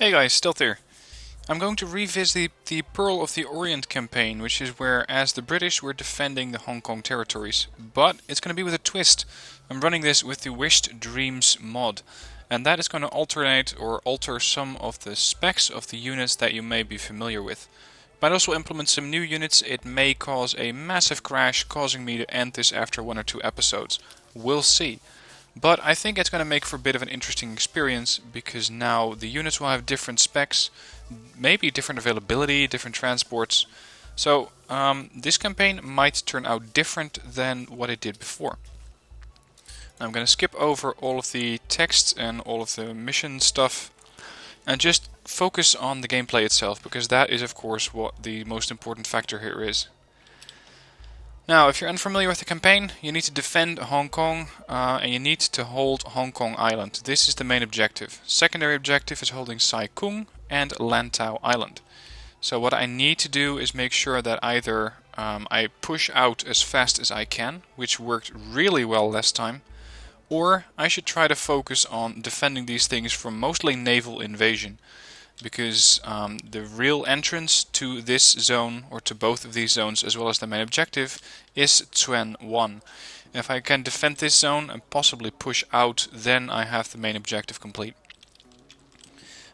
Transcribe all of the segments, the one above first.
Hey guys, Stealth here. I'm going to revisit the Pearl of the Orient campaign, which is where, as the British, were defending the Hong Kong territories. But it's going to be with a twist. I'm running this with the Wished Dreams mod, and that is going to alternate or alter some of the specs of the units that you may be familiar with. Might also implement some new units. It may cause a massive crash, causing me to end this after one or two episodes. We'll see. But I think it's going to make for a bit of an interesting experience, because now the units will have different specs, maybe different availability, different transports. So this campaign might turn out different than what it did before. Now I'm going to skip over all of the text and all of the mission stuff and just focus on the gameplay itself, because that is of course what the most important factor here is. Now, if you're unfamiliar with the campaign, you need to defend Hong Kong and you need to hold Hong Kong Island. This is the main objective. Secondary objective is holding Sai Kung and Lantau Island. So what I need to do is make sure that either I push out as fast as I can, which worked really well last time, or I should try to focus on defending these things from mostly naval invasion. Because the real entrance to this zone, or to both of these zones as well as the main objective, is Tsuen 1. If I can defend this zone and possibly push out, then I have the main objective complete.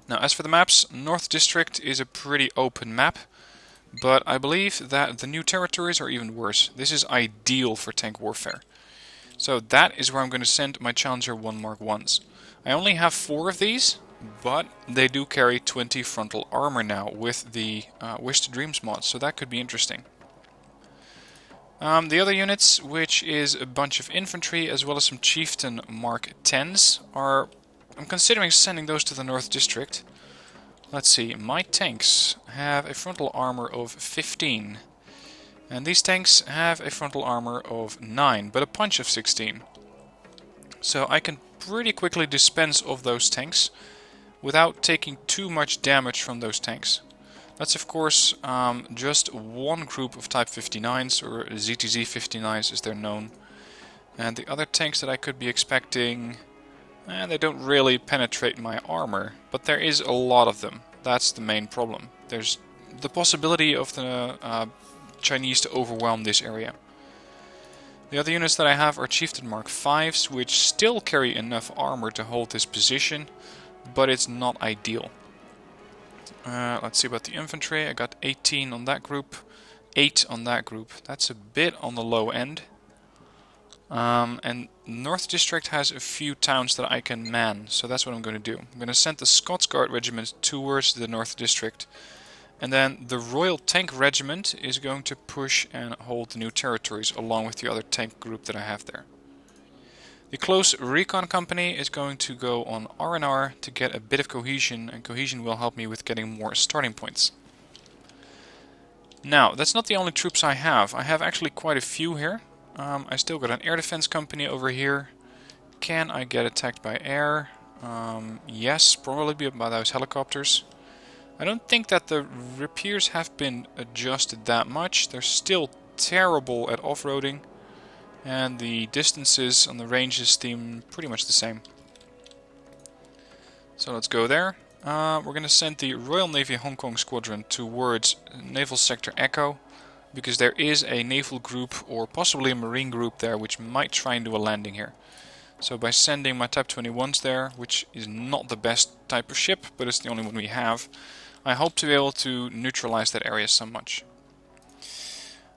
Now as for the maps, North District is a pretty open map, but I believe that the new territories are even worse. This is ideal for tank warfare. So that is where I'm going to send my Challenger 1 Mark 1s. I only have 4 of these, but they do carry 20 frontal armor now with the Wished Dreams mod, so that could be interesting. The other units, which is a bunch of infantry as well as some Chieftain Mark 10s, I'm considering sending those to the North District. Let's see, my tanks have a frontal armor of 15. And these tanks have a frontal armor of 9, but a punch of 16. So I can pretty quickly dispense of those tanks without taking too much damage from those tanks. That's of course just one group of Type 59s, or ZTZ 59s as they're known. And the other tanks that I could be expecting, they don't really penetrate my armor, but there is a lot of them. That's the main problem. There's the possibility of the Chinese to overwhelm this area. The other units that I have are Chieftain Mark 5s, which still carry enough armor to hold this position, but it's not ideal. Let's see about the infantry. I got 18 on that group, 8 on that group. That's a bit on the low end. And North District has a few towns that I can man, so that's what I'm going to do. I'm going to send the Scots Guard Regiment towards the North District, and then the Royal Tank Regiment is going to push and hold the new territories along with the other tank group that I have there. The Close Recon Company is going to go on R&R to get a bit of cohesion, and cohesion will help me with getting more starting points. Now, that's not the only troops I have. I have actually quite a few here. I still got an air defense company over here. Can I get attacked by air? Yes, probably by those helicopters. I don't think that the rapiers have been adjusted that much. They're still terrible at off-roading. And the distances on the ranges seem pretty much the same. So let's go there. We're going to send the Royal Navy Hong Kong Squadron towards Naval Sector Echo, because there is a naval group or possibly a marine group there which might try and do a landing here. So by sending my Type 21s there, which is not the best type of ship, but it's the only one we have, I hope to be able to neutralize that area so much.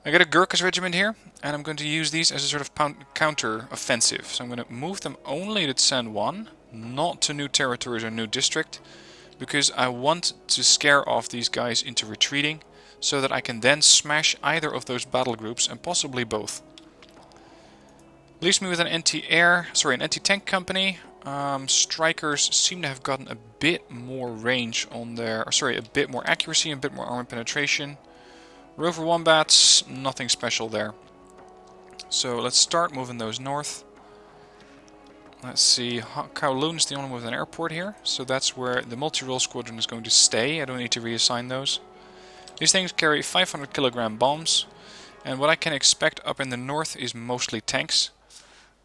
I got a Gurkhas regiment here, and I'm going to use these as a sort of counter-offensive. So I'm going to move them only to Tsuen 1, not to new territories or new district, because I want to scare off these guys into retreating, so that I can then smash either of those battle groups, and possibly both. Leaves me with an anti-tank company. Strikers seem to have gotten a bit more range on their, a bit more accuracy and a bit more armor penetration. Rover Wombats, nothing special there. So let's start moving those north. Let's see, Kowloon is the only one with an airport here, so that's where the multi-role squadron is going to stay. I don't need to reassign those. These things carry 500 kilogram bombs, and what I can expect up in the north is mostly tanks.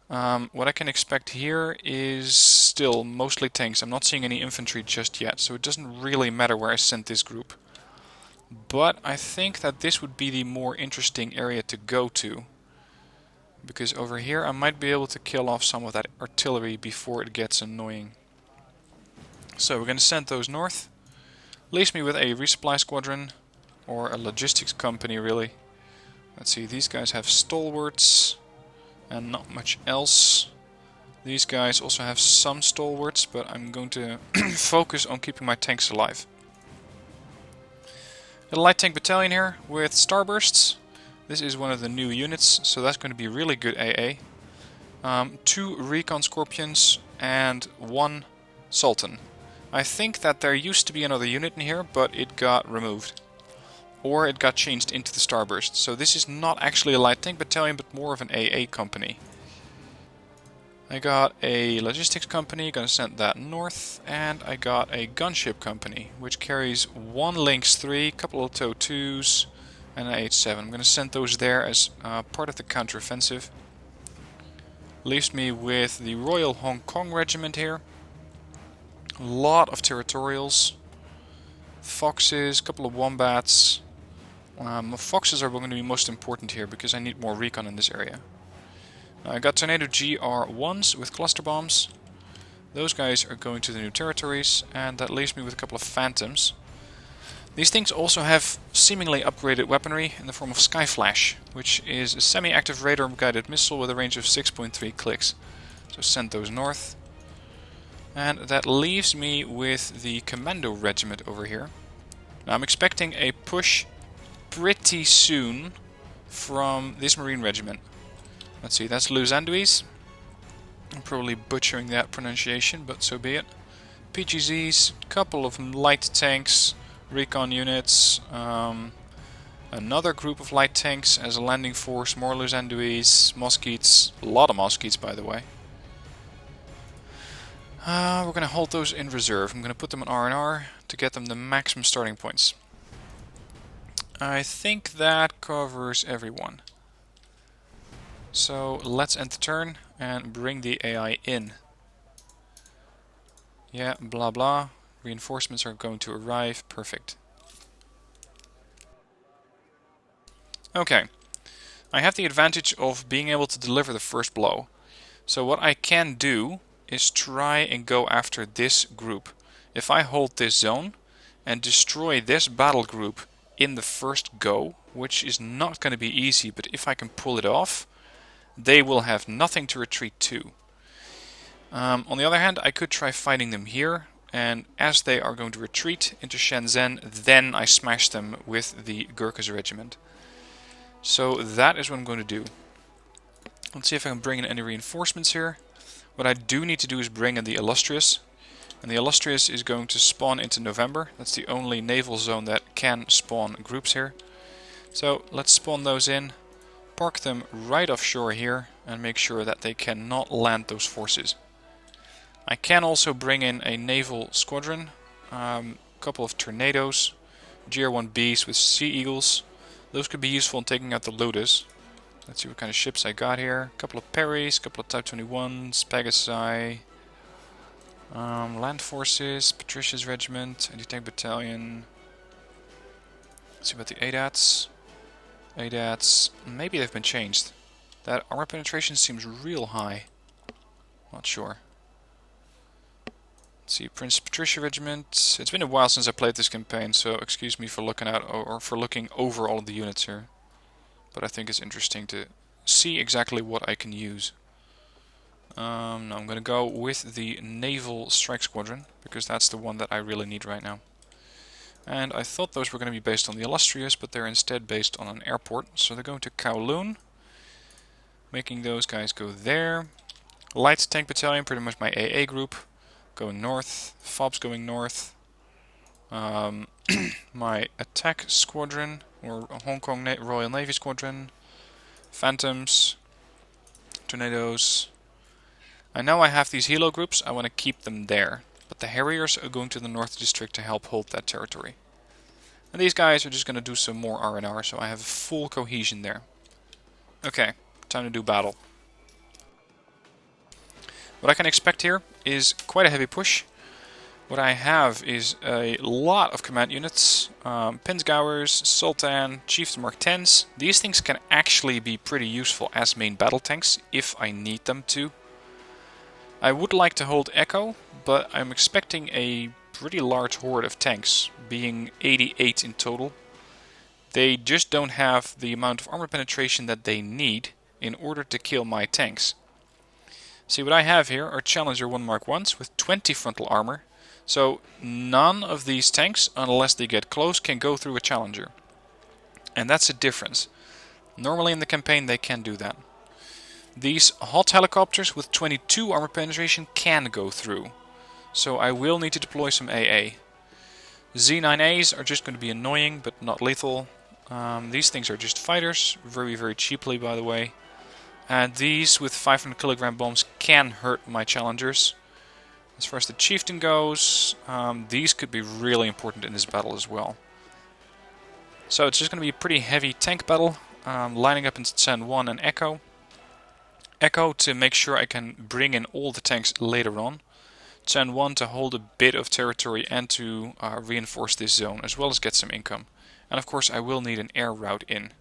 What I can expect here is still mostly tanks. I'm not seeing any infantry just yet, so it doesn't really matter where I send this group. But I think that this would be the more interesting area to go to, because over here I might be able to kill off some of that artillery before it gets annoying. So we're going to send those north. Leaves me with a resupply squadron, or a logistics company really. Let's see, these guys have stalwarts and not much else. These guys also have some stalwarts, but I'm going to focus on keeping my tanks alive. Got a light tank battalion here with starbursts. This is one of the new units, so that's going to be really good AA. 2 recon scorpions and 1 sultan. I think that there used to be another unit in here, but it got removed. Or it got changed into the starburst. So this is not actually a light tank battalion, but more of an AA company. I got a logistics company, gonna send that north, and I got a gunship company, which carries 1 Lynx 3, couple of TOW 2s, and an H7. I'm gonna send those there as part of the counteroffensive. Leaves me with the Royal Hong Kong Regiment here. A lot of territorials, foxes, couple of wombats. Foxes are going to be most important here because I need more recon in this area. I got Tornado GR1s with cluster bombs. Those guys are going to the new territories, and that leaves me with a couple of phantoms. These things also have seemingly upgraded weaponry in the form of Skyflash, which is a semi-active radar-guided missile with a range of 6.3 clicks. So send those north. And that leaves me with the Commando Regiment over here. Now I'm expecting a push pretty soon from this Marine Regiment. Let's see, that's Les Anduis. I'm probably butchering that pronunciation, but so be it. PGZs, couple of light tanks, recon units, another group of light tanks as a landing force, more Les Anduis, Mosquits, a lot of Mosquits by the way. We're going to hold those in reserve. I'm going to put them on R&R to get them the maximum starting points. I think that covers everyone. So let's end the turn and bring the AI in. Yeah, blah blah. Reinforcements are going to arrive. Perfect. Okay. I have the advantage of being able to deliver the first blow. So what I can do is try and go after this group. If I hold this zone and destroy this battle group in the first go, which is not going to be easy, but if I can pull it off, they will have nothing to retreat to. On the other hand, I could try fighting them here, and as they are going to retreat into Shenzhen, then I smash them with the Gurkhas regiment. So that is what I'm going to do. Let's see if I can bring in any reinforcements here. What I do need to do is bring in the Illustrious. And the Illustrious is going to spawn into November. That's the only naval zone that can spawn groups here. So let's spawn those in, park them right offshore here, and make sure that they cannot land those forces. I can also bring in a naval squadron, a couple of Tornadoes, GR1Bs with Sea Eagles. Those could be useful in taking out the Lotus. Let's see what kind of ships I got here. A couple of Perrys, a couple of Type 21s, Pegasi, Land Forces, Patricia's Regiment, Anti-Tank Battalion. Let's see about the ADATs. ADATs, maybe they've been changed. That armor penetration seems real high. Not sure. Let's see, Prince Patricia Regiment. It's been a while since I played this campaign, so excuse me for looking at or for looking over all of the units here. But I think it's interesting to see exactly what I can use. Now I'm going to go with the Naval Strike Squadron, because that's the one that I really need right now. And I thought those were going to be based on the Illustrious, but they're instead based on an airport. So they're going to Kowloon, making those guys go there. Light Tank Battalion, pretty much my AA group, going north. FOBs going north. My Attack Squadron, or Hong Kong Royal Navy Squadron. Phantoms. Tornadoes. I know I have these helo groups, I want to keep them there. But the Harriers are going to the North District to help hold that territory. And these guys are just going to do some more R&R, so I have full cohesion there. Okay, time to do battle. What I can expect here is quite a heavy push. What I have is a lot of command units, Pinsgowers, Sultan, Chieftain Mark 10s. These things can actually be pretty useful as main battle tanks if I need them to. I would like to hold Echo, but I'm expecting a pretty large horde of tanks, being 88 in total. They just don't have the amount of armor penetration that they need in order to kill my tanks. See, what I have here are Challenger 1 Mark 1s with 20 frontal armor. So none of these tanks, unless they get close, can go through a Challenger. And that's a difference. Normally in the campaign they can do that. These hot helicopters with 22 armor penetration can go through. So I will need to deploy some AA. Z9As are just going to be annoying, but not lethal. These things are just fighters, very, very cheaply by the way. And these with 500 kilogram bombs can hurt my Challengers. As far as the Chieftain goes, these could be really important in this battle as well. So it's just going to be a pretty heavy tank battle, lining up in Sen 1 and Echo. Echo to make sure I can bring in all the tanks later on. Sen 1 to hold a bit of territory and to reinforce this zone, as well as get some income. And of course I will need an air route in.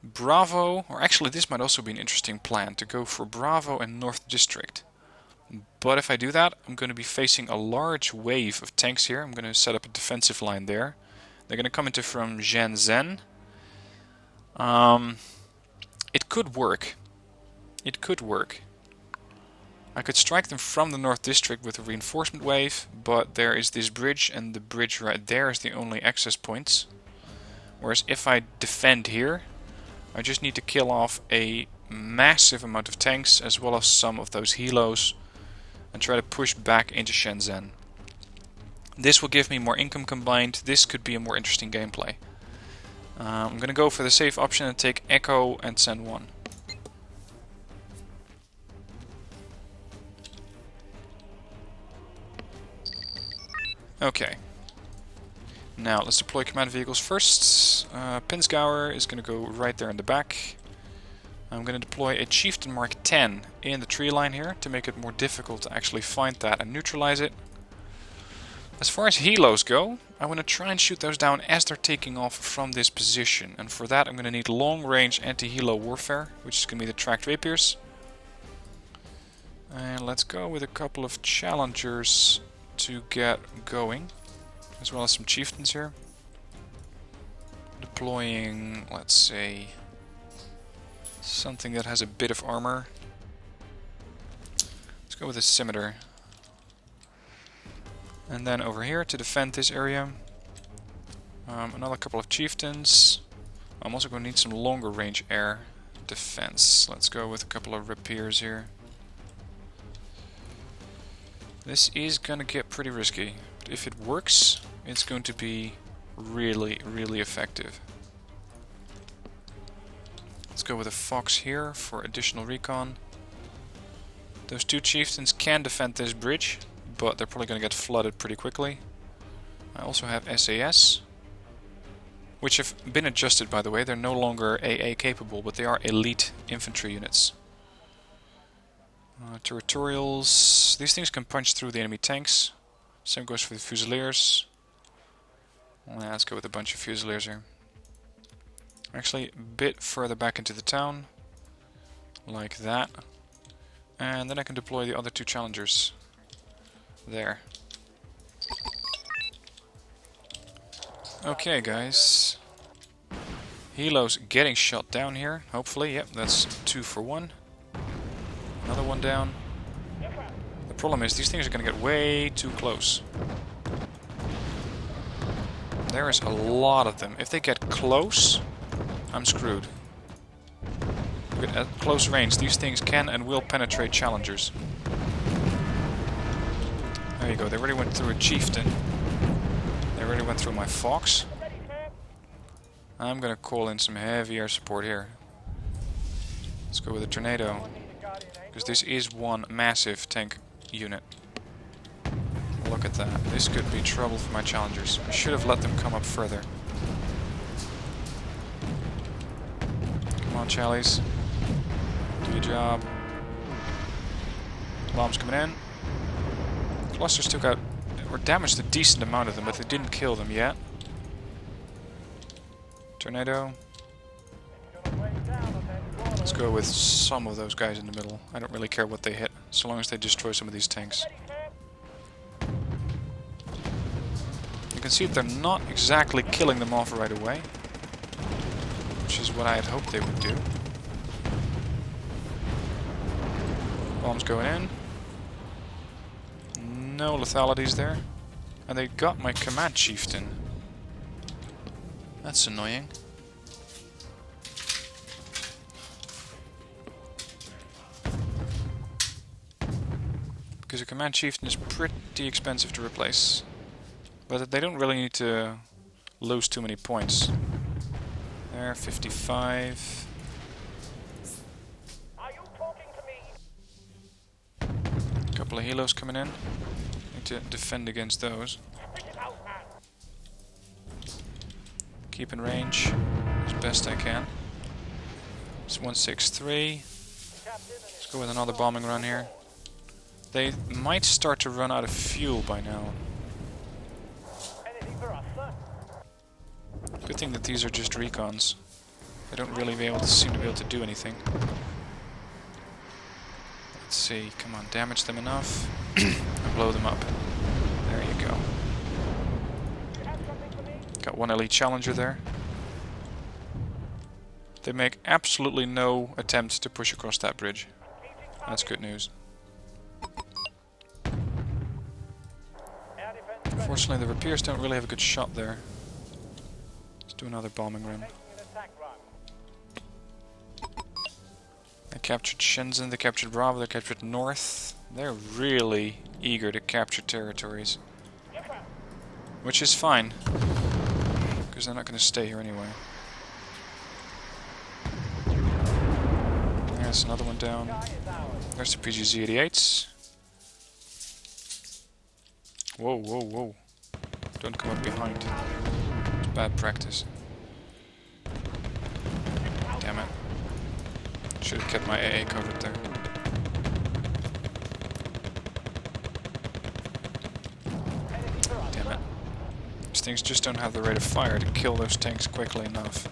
Bravo, or actually this might also be an interesting plan, to go for Bravo and North District. But if I do that, I'm going to be facing a large wave of tanks here. I'm going to set up a defensive line there. They're going to come into from Shenzhen. It could work. It could work. I could strike them from the North District with a reinforcement wave, but there is this bridge, and the bridge right there is the only access points. Whereas if I defend here, I just need to kill off a massive amount of tanks as well as some of those helos and try to push back into Shenzhen. This will give me more income combined. This could be a more interesting gameplay. I'm going to go for the safe option and take Echo and Sen 1. Okay. Now let's deploy command vehicles first. Pinsgower is going to go right there in the back. I'm going to deploy a Chieftain Mark 10 in the tree line here to make it more difficult to actually find that and neutralize it. As far as helos go, I want to try and shoot those down as they're taking off from this position. And for that I'm going to need long-range anti-helo warfare, which is going to be the tracked rapiers. And let's go with a couple of challengers to get going, as well as some chieftains here. Deploying, let's say, something that has a bit of armor. Let's go with a scimitar. And then over here to defend this area, another couple of chieftains. I'm also going to need some longer range air defense. Let's go with a couple of rapiers here. This is going to get pretty risky, but if it works, it's going to be really, really effective. Let's go with a fox here for additional recon. Those two chieftains can defend this bridge, but they're probably going to get flooded pretty quickly. I also have SAS, which have been adjusted by the way. They're no longer AA capable, but they are elite infantry units. Territorials, these things can punch through the enemy tanks. Same goes for the Fusiliers. Let's go with a bunch of Fusiliers here. Actually, a bit further back into the town, like that. And then I can deploy the other two challengers. There. Okay guys. Helo's getting shot down here, hopefully. Yep, that's 2 for 1. Another one down. The problem is these things are going to get way too close. There is a lot of them. If they get close, I'm screwed. Look at close range, these things can and will penetrate challengers. There you go, they already went through a chieftain. They already went through my fox. I'm going to call in some heavy air support here. Let's go with a tornado. Because this is one massive tank unit. Look at that. This could be trouble for my challengers. I should have let them come up further. Come on, Challies. Do your job. Bombs coming in. Clusters took out, or damaged a decent amount of them, but they didn't kill them yet. Tornado. Let's go with some of those guys in the middle. I don't really care what they hit, so long as they destroy some of these tanks. You can see that they're not exactly killing them off right away, which is what I had hoped they would do. Bombs going in. No lethalities there. And they got my command chieftain. That's annoying. Because a command chieftain is pretty expensive to replace. But they don't really need to lose too many points. There, 55. Are you talking to me? Couple of helos coming in. Need to defend against those. Spit it out, man. Keep in range as best I can. It's 163. Let's go with another bombing run here. They might start to run out of fuel by now. Anything for us, sir? Good thing that these are just recons. They don't really seem to be able to do anything. Let's see, come on, damage them enough and blow them up. There you go. You have something for me? Got one elite challenger there. They make absolutely no attempt to push across that bridge. That's good news. Air defense ready. Unfortunately, the Rapiers don't really have a good shot there. Let's do another bombing run. Taking an attack run. They captured Shenzhen, they captured Bravo, they captured North. They're really eager to capture territories. Yes, sir. Which is fine, because they're not going to stay here anyway. There's another one down. Sky is ours. There's the PGZ-88s. Whoa, whoa, whoa. Don't come up behind. It's bad practice. Damn it. Should have kept my AA covered there. Anything for us, Damn sir? it. These things just don't have the rate of fire to kill those tanks quickly enough.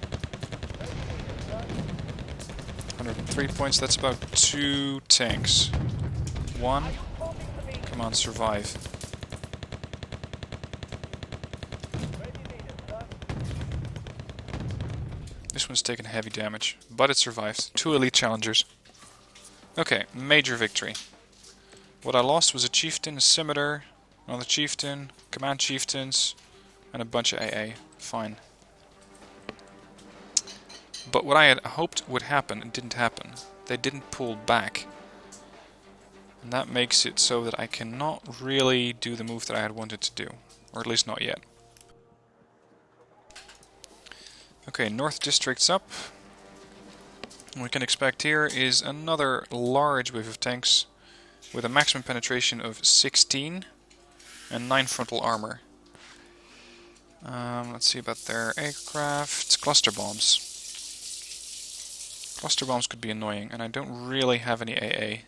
103 points, that's about 2 tanks. 1. Talking to me. Come on, survive. Ready needed, sir. This one's taken heavy damage, but it survived. 2 elite challengers. Okay, major victory. What I lost was a chieftain, a scimitar, another chieftain, command chieftains, and a bunch of AA. Fine. But what I had hoped would happen, it didn't happen. They didn't pull back. And that makes it so that I cannot really do the move that I had wanted to do. Or at least not yet. Okay, North District's up. What we can expect here is another large wave of tanks with a maximum penetration of 16 and 9 frontal armor. Let's see about their aircraft. Cluster bombs. Cluster bombs could be annoying, and I don't really have any AA.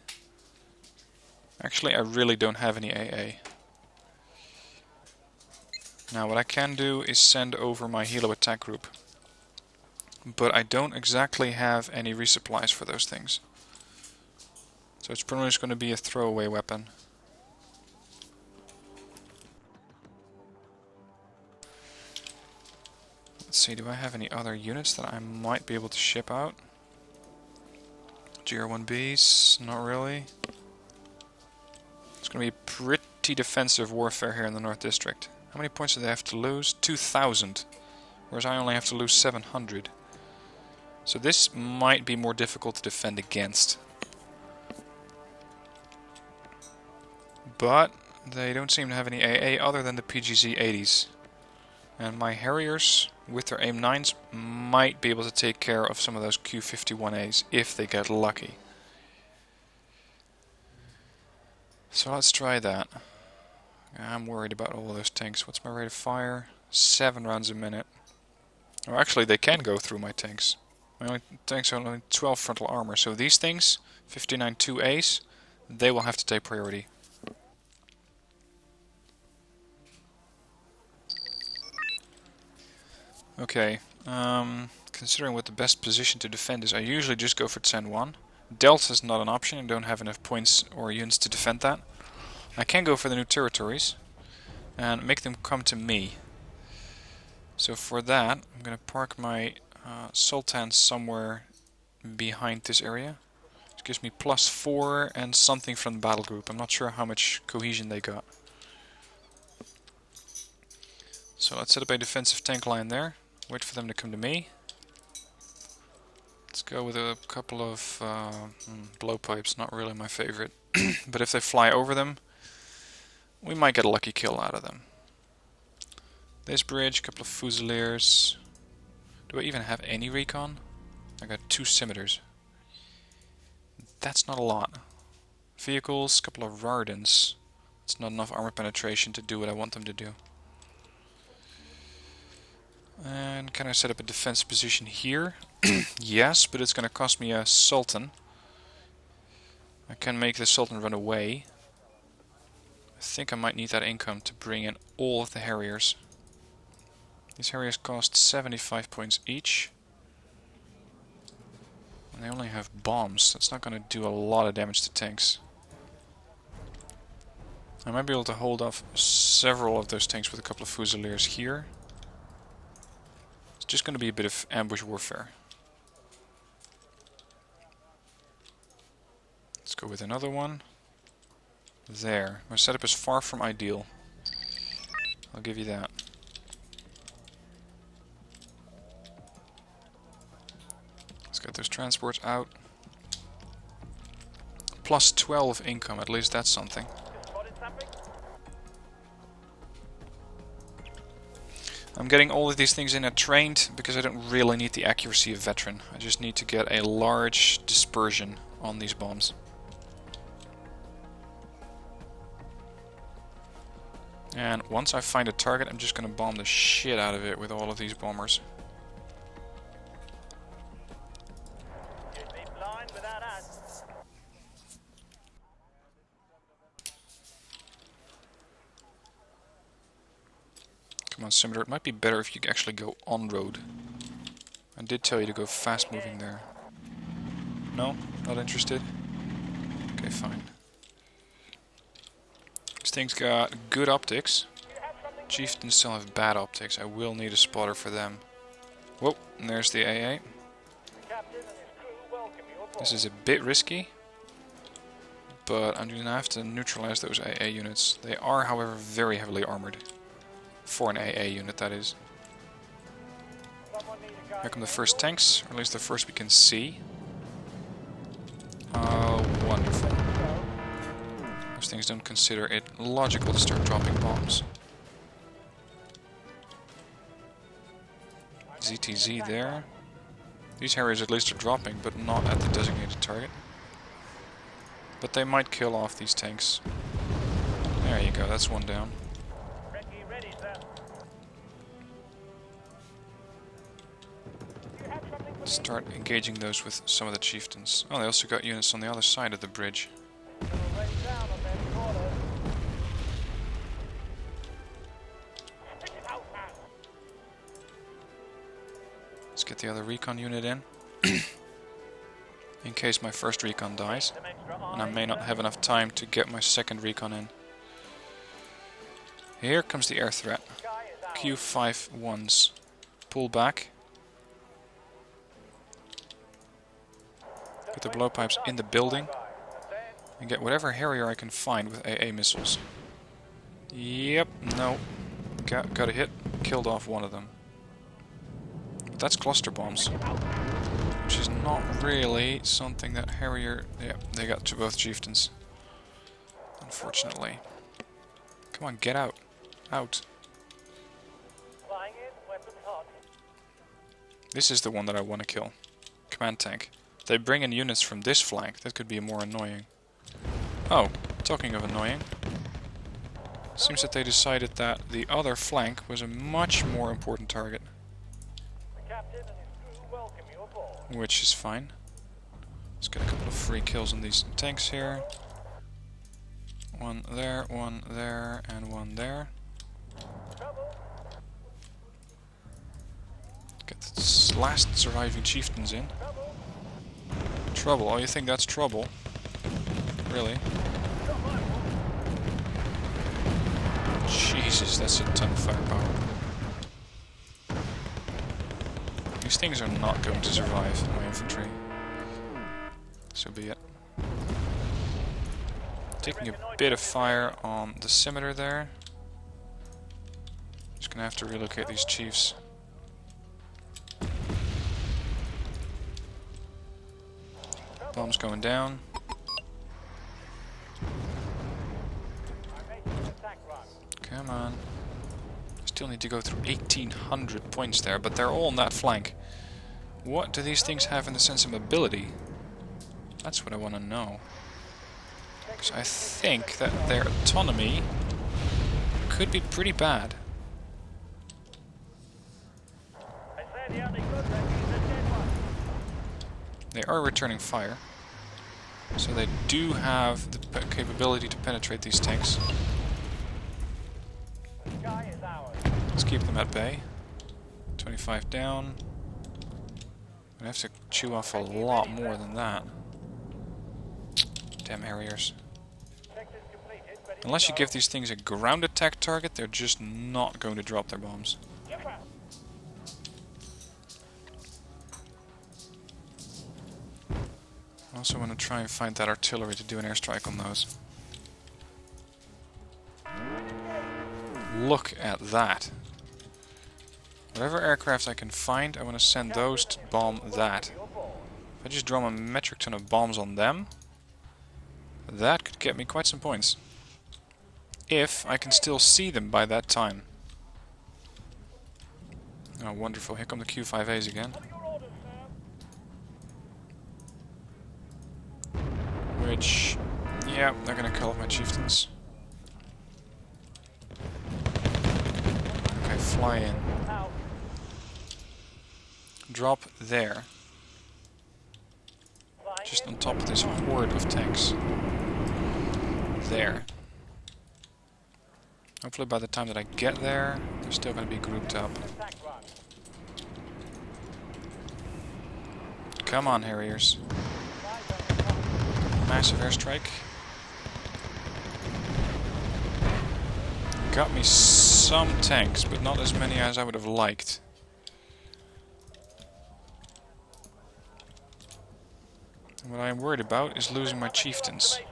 Actually, I really don't have any AA. Now, what I can do is send over my helo attack group. But I don't exactly have any resupplies for those things. So it's pretty much going to be a throwaway weapon. Let's see, do I have any other units that I might be able to ship out? GR1Bs, not really. It's going to be pretty defensive warfare here in the North District. How many points do they have to lose? 2,000. Whereas I only have to lose 700. So this might be more difficult to defend against. But they don't seem to have any AA other than the PGZ-80s. And my Harriers, with their AIM-9s, might be able to take care of some of those Q-51As if they get lucky. So let's try that. I'm worried about all those tanks. What's my rate of fire? 7 rounds a minute. Oh, actually, they can go through my tanks. My only tanks are only 12 frontal armor. So these things, 59 2As, they will have to take priority. Okay, considering what the best position to defend is, I usually just go for Tsen 1. Delta is not an option, I don't have enough points or units to defend that. I can go for the new territories and make them come to me. So for that, I'm going to park my Sultan somewhere behind this area. It gives me +4 and something from the battle group. I'm not sure how much cohesion they got. So let's set up a defensive tank line there. Wait for them to come to me. Let's go with a couple of blowpipes, not really my favorite. But if they fly over them, we might get a lucky kill out of them. This bridge, a couple of Fusiliers. Do I even have any recon? I got 2 scimitars. That's not a lot. Vehicles, a couple of Rardens. It's not enough armor penetration to do what I want them to do. And can I set up a defense position here? Yes, but it's going to cost me a Sultan. I can make the Sultan run away. I think I might need that income to bring in all of the Harriers. These Harriers cost 75 points each. And they only have bombs. That's not going to do a lot of damage to tanks. I might be able to hold off several of those tanks with a couple of Fusiliers here. It's just going to be a bit of ambush warfare. Let's go with another one. There. My setup is far from ideal. I'll give you that. Let's get those transports out. +12 income, at least that's something. Spotted something? I'm getting all of these things in at trained because I don't really need the accuracy of veteran. I just need to get a large dispersion on these bombs. And once I find a target, I'm just going to bomb the shit out of it with all of these bombers. You'd be blind without us. Come on, Scimitar, it might be better if you actually go on-road. I did tell you to go fast-moving there. No? Not interested? Okay, fine. These things got good optics. Chieftains still have bad optics. I will need a spotter for them. Whoa, and there's the AA. The captain and his crew welcome you aboard. This is a bit risky, but I'm going to have to neutralize those AA units. They are, however, very heavily armored. For an AA unit, that is. Someone need a guy. Here come the first tanks, or at least the first we can see. Oh, wonderful. Those things don't consider it logical to start dropping bombs. ZTZ there. These Harriers at least are dropping, but not at the designated target. But they might kill off these tanks. There you go, that's one down. Ready, sir. You have something for Start engaging those with some of the chieftains. Oh, they also got units on the other side of the bridge. me to rain down on them quarters. Spit it out, man. Let's get the other recon unit in. In case my first recon dies. Some extra And I may not have enough time to get my second recon in. Here comes the air threat. Guy is out. Q51s. Pull back. Put the blowpipes in the building. And get whatever Harrier I can find with AA missiles. Yep, no. Got a hit. Killed off one of them. But that's cluster bombs. Which is not really something that Harrier... Yeah, they got to both chieftains. Unfortunately. Come on, get out. Out. Flying in, weapons hot. This is the one that I want to kill. Command tank. They bring in units from this flank. That could be more annoying. Oh, talking of annoying. Seems that they decided that the other flank was a much more important target. The captain and his crew welcome you aboard. Which is fine. Let's get a couple of free kills on these tanks here. one there, and one there. Trouble. Get the last surviving chieftains in. Trouble. Trouble? Oh, you think that's trouble? Really? Got my one. Jesus, that's a ton of firepower. These things are not going to survive my infantry. So be it. Taking a bit of fire on the scimitar there. Just gonna have to relocate these chiefs. Bombs going down. I'm making an attack run. Come on. Still need to go through 1800 points there, but they're all on that flank. What do these things have in the sense of mobility? That's what I want to know. Because I think that their autonomy could be pretty bad. I say the only good record is a dead one. They are returning fire. So they do have the capability to penetrate these tanks. The sky is ours. Let's keep them at bay. 25 down. I have to chew off a lot more than that. Damn Harriers. Sector's completed. Ready Unless to you go. give these things a ground attack target, they're just not going to drop their bombs. Yipper. I also want to try and find that artillery to do an airstrike on those. Look at that. Whatever aircrafts I can find, I want to send those to bomb that. Your ball. If I just drum a metric ton of bombs on them, that could get me quite some points. If I can still see them by that time. Oh, wonderful. Here come the Q5As again. What are your orders, sir? Which, yeah, they're gonna kill off my chieftains. Okay, fly in. Out. Drop there. Flying Just in. on top of this horde of tanks. There. Hopefully by the time that I get there, they're still gonna be grouped up. Attack run. Come on, Harriers. Flies on the top. Massive airstrike. Got me some tanks, but not as many as I would have liked. What I'm worried about is losing my chieftains. Post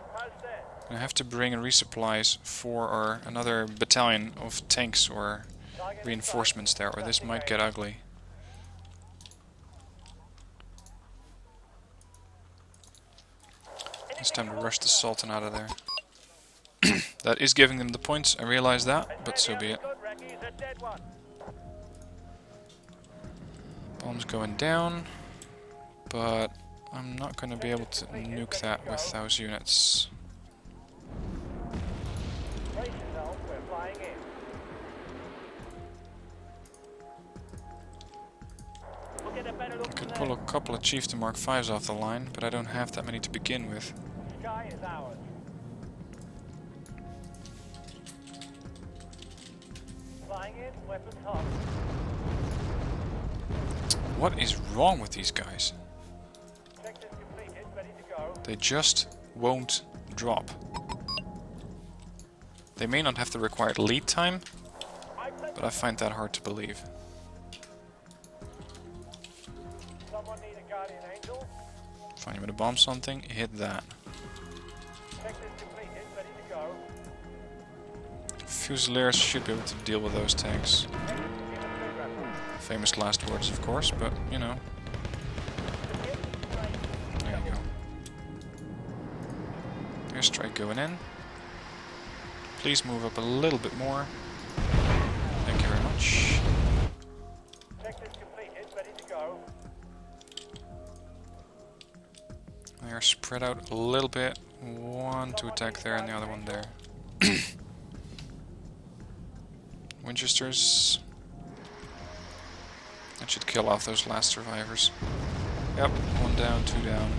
there. I have to bring in resupplies for or another battalion of tanks or Target in reinforcements there, or this might get ugly. It's time to rush the Sultan out of there. That is giving them the points, I realize that, but so be it. Good record is a dead one. Bombs going down, but I'm not going to be able to nuke that with those units. Brace yourself. We're flying in. We'll get a better I look could from pull there. a couple of Chieftain Mark 5s off the line, but I don't have that many to begin with. Sky is ours. Flying in. Weapons hot. What is wrong with these guys? Sector's completed. Ready to go. They just won't drop. They may not have the required lead time, but I find that hard to believe. Someone need a guardian angel. Fine, you want to bomb something? Hit that. Sector's completed. Ready to go. Fusiliers should be able to deal with those tanks. Give us good reference. Famous last words, of course, but you know. There you go. Airstrike going in. Please move up a little bit more. Thank you very much. Sector's completed. Ready to go. They are spread out a little bit. One to attack there and the other one there. Winchesters. That should kill off those last survivors. Yep, one down, two down.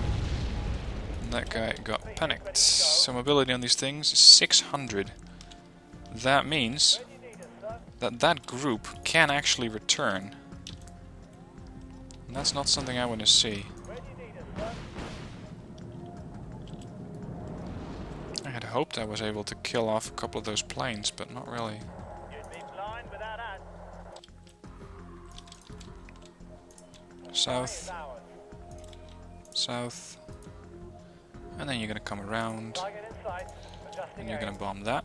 And that guy got panicked. So mobility on these things is 600. That means that that group can actually return. And that's not something I want to see. I had hoped I was able to kill off a couple of those planes, but not really. South. South. And then you're gonna come around. And you're gonna bomb that.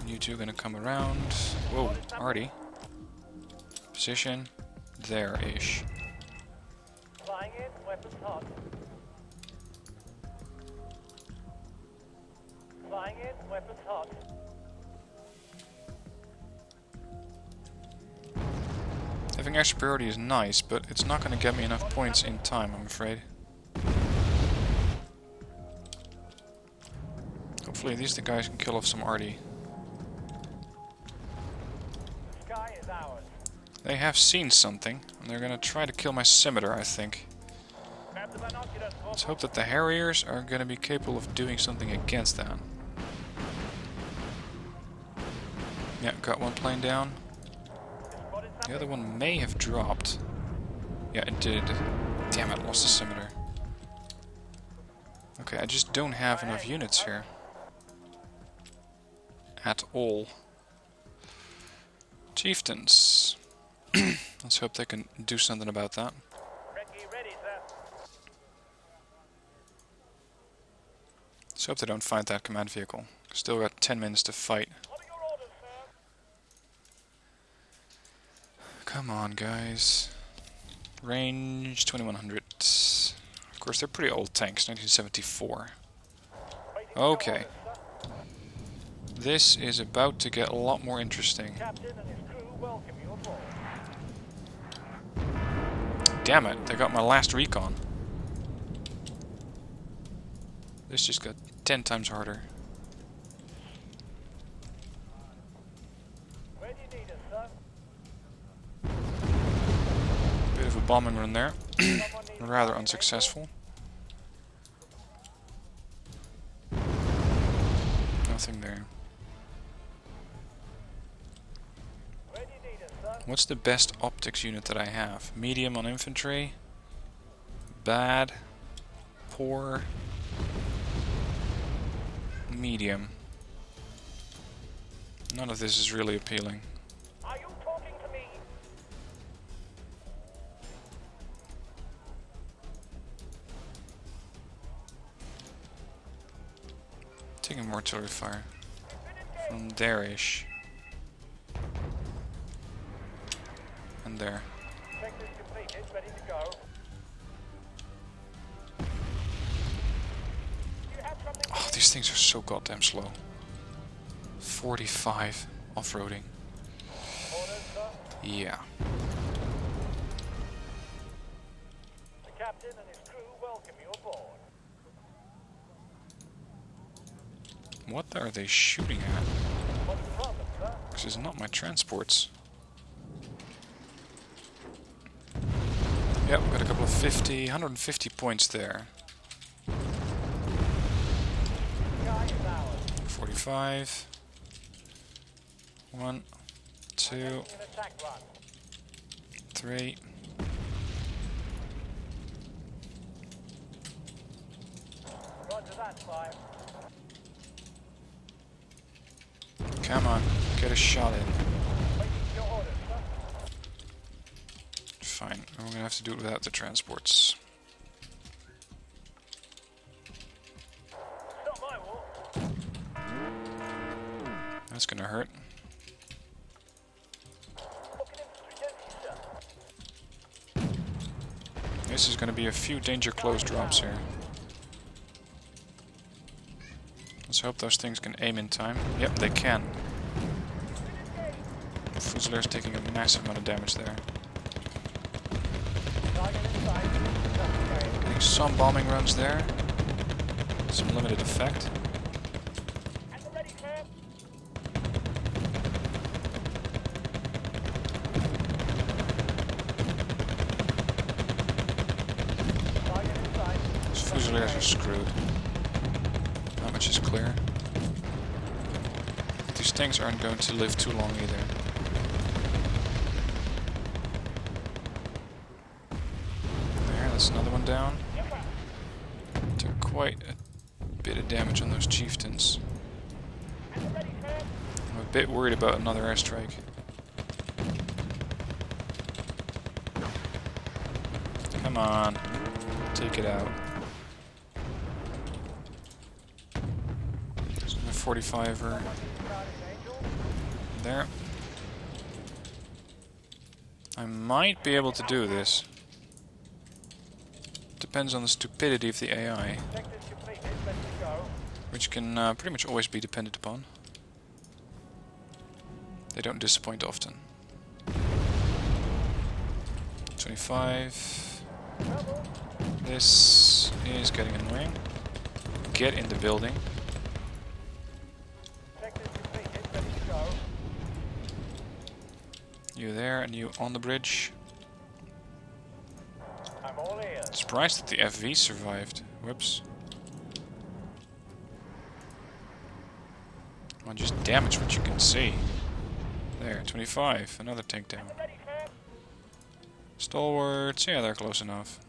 And you two are gonna come around. Whoa, Artie. Position. There-ish. Flying in, weapons hot. Flying in, weapons hot. Having air superiority is nice, but it's not going to get me enough points in time, I'm afraid. Hopefully these the guys can kill off some Artie. Sky is ours. They have seen something, and they're going to try to kill my scimitar, I think. Grab the binoculars. Let's hope that the Harriers are going to be capable of doing something against that. Yeah, got one plane down. The other one may have dropped. Yeah, it did. Damn it, lost the scimitar. Okay, I just don't have enough units here. At all. Chieftains. Let's hope they can do something about that. Ready, sir. Let's hope they don't find that command vehicle. Still got 10 minutes to fight. What are your orders, sir? Come on, guys. Range 2100. Of course, they're pretty old tanks, 1974. Okay. This is about to get a lot more interesting. Captain and his crew welcome you aboard. Damn it, they got my last recon. This just got 10 times harder. Where do you need us, sir? Bit of a bombing run there. Rather unsuccessful. Nothing there. Where do you need us, sir? What's the best optics unit that I have? Medium on infantry. Bad. Poor. Medium. None of this is really appealing. Are you talking to me? Taking more artillery fire. From there-ish. And there. Sector is completed, ready to go. You have something Oh, these things are so goddamn slow. 45 off-roading. orders, sir? Yeah. The captain and his crew welcome you aboard. What are they shooting at? What's the problem, sir? This is not my transports. Yep, got a couple of 150 points there. Sky is ours. 45. 1, 2, An attack run. 3. Roger that, 5. Come on, get a shot in. Waiting for your orders, sir. Fine, we're gonna have to do it without the transports. It's not my war. That's gonna hurt. What can infantry do, sir? This is gonna be a few danger close drops here. Let's hope those things can aim in time. Yep, they can. Fusileer's taking a massive amount of damage there. Target in sight. Getting some bombing runs there. Some limited effect. And we're ready, sir. Target in sight. Those Fusiliers are screwed. That much is clear. These tanks aren't going to live too long either. There, that's another one down. Took quite a bit of damage on those chieftains. I'm a bit worried about another airstrike. Come on, take it out. There's a 45er. There. I might be able to do this. Depends on the stupidity of the AI, which can pretty much always be depended upon. They don't disappoint often. 25. This is getting annoying. Get in the building. You there and you on the bridge. Surprised that the FV survived. Whoops. Well, just damage what you can see. There, 25. Another tank down. Stalwarts, yeah, they're close enough.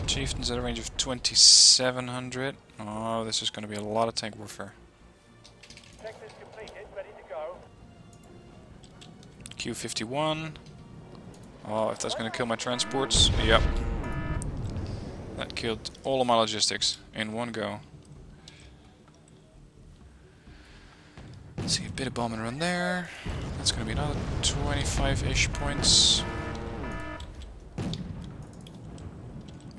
Chieftains at a range of 2700. Oh, this is going to be a lot of tank warfare. Q51. Oh, if that's going to kill my transports, yep. That killed all of my logistics in one go. Let's see, a bit of bomb and run there. That's going to be another 25-ish points.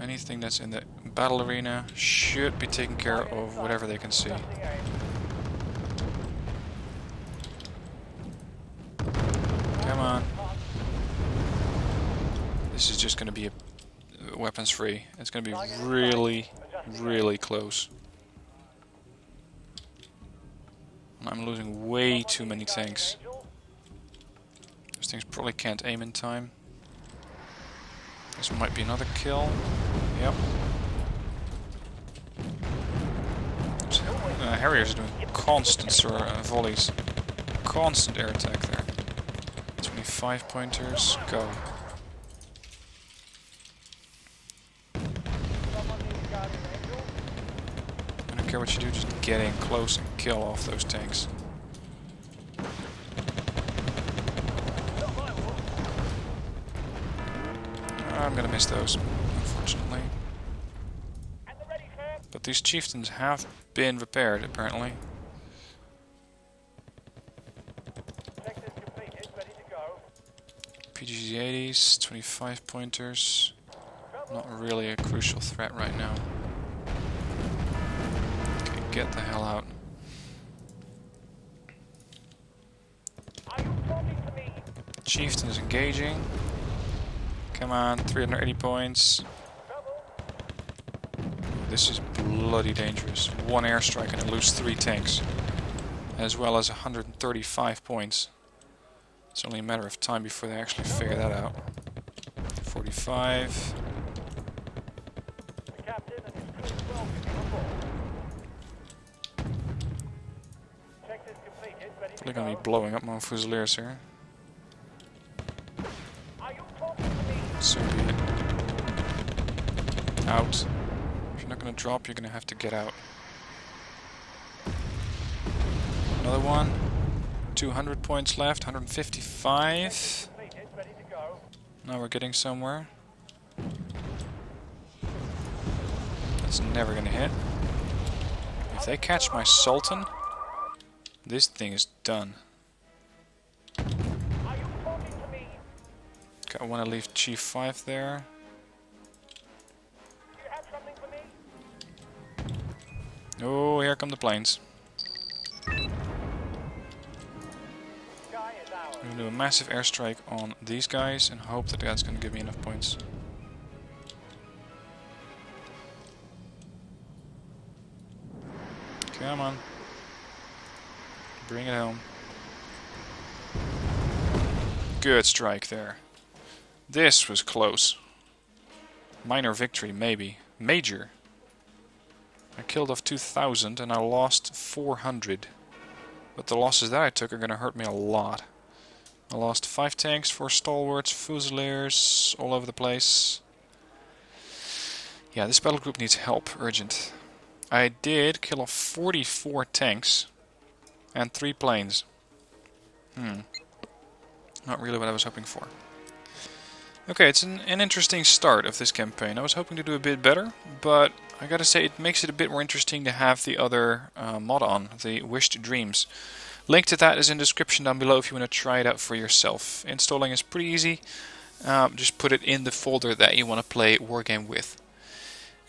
Anything that's in the battle arena should be taken care of, whatever they can see. Come on. This is just going to be a weapons free. It's going to be really, really close. And I'm losing way too many tanks. Those things probably can't aim in time. This might be another kill. Yep. Harriers are doing constant volleys. Constant air attack there. 25 pointers, go. I don't care what you do, just get in close and kill off those tanks. I'm gonna miss those, unfortunately. But these chieftains have been repaired, apparently. PG-80s, 25 pointers. Not really a crucial threat right now. Okay, get the hell out. Chieftain is engaging. Come on, 380 points. This is bloody dangerous. One airstrike and I lose 3 tanks. As well as 135 points. It's only a matter of time before they actually figure that out. 45. They're gonna be blowing up my Fusiliers here. So be it. Out. If you're not gonna drop, you're gonna have to get out. Another one. 200 points left, 155. Now we're getting somewhere. That's never gonna hit. If they catch my Sultan, this thing is done. Okay, I want to leave Chief 5 there. Oh, here come the planes. I'm going to do a massive airstrike on these guys and hope that that's going to give me enough points. Come on. Bring it home. Good strike there. This was close. Minor victory, maybe. Major. I killed off 2,000 and I lost 400. But the losses that I took are going to hurt me a lot. I lost 5 tanks, 4 stalwarts, fusiliers, all over the place. Yeah, this battle group needs help, urgent. I did kill off 44 tanks and 3 planes. Not really what I was hoping for. Okay, it's an interesting start of this campaign. I was hoping to do a bit better, but I gotta say it makes it a bit more interesting to have the other mod on, the Wished Dreams. Link to that is in the description down below if you want to try it out for yourself. Installing is pretty easy. Just put it in the folder that you want to play Wargame with.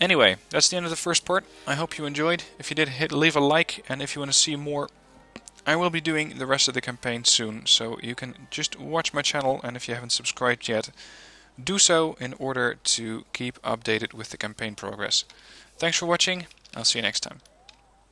Anyway, that's the end of the first part. I hope you enjoyed. If you did, leave a like, and if you want to see more, I will be doing the rest of the campaign soon, so you can just watch my channel, and if you haven't subscribed yet, do so in order to keep updated with the campaign progress. Thanks for watching. I'll see you next time.